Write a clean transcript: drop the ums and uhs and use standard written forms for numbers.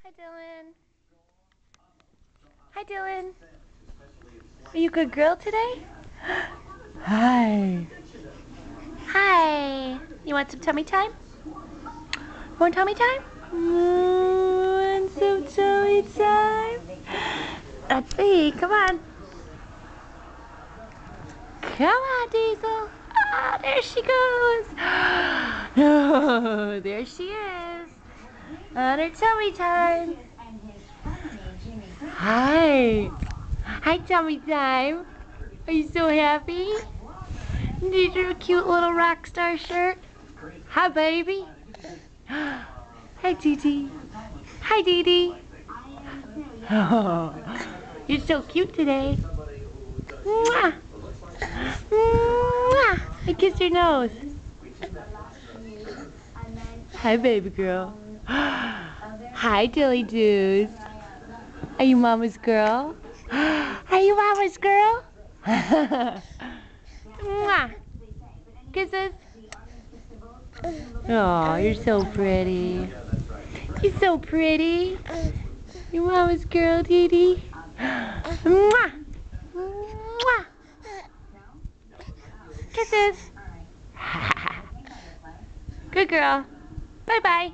Hi, Dylan. Hi, Dylan. Are you a good girl today? Hi. Hi. You want some tummy time? Want tummy time? Want some tummy time? Let's see. Come on. Come on, Diesel. Ah, there she goes. Oh, there she is. On her tummy time. Hi. Hi, tummy time. Are you so happy? Did your cute little rock star shirt? Hi, baby. Hi, Dee Dee. Hi, Dee Dee. Oh, you're so cute today. Mwah. Mwah. I kissed your nose. Hi, baby girl. Hi, Dilly Doos. Are you mama's girl? Are you mama's girl? Mwah. Kisses. Oh, you're so pretty. You're so pretty. You mama's girl, Dee Dee. Mwah. Mwah. Kisses. Good girl. Bye-bye.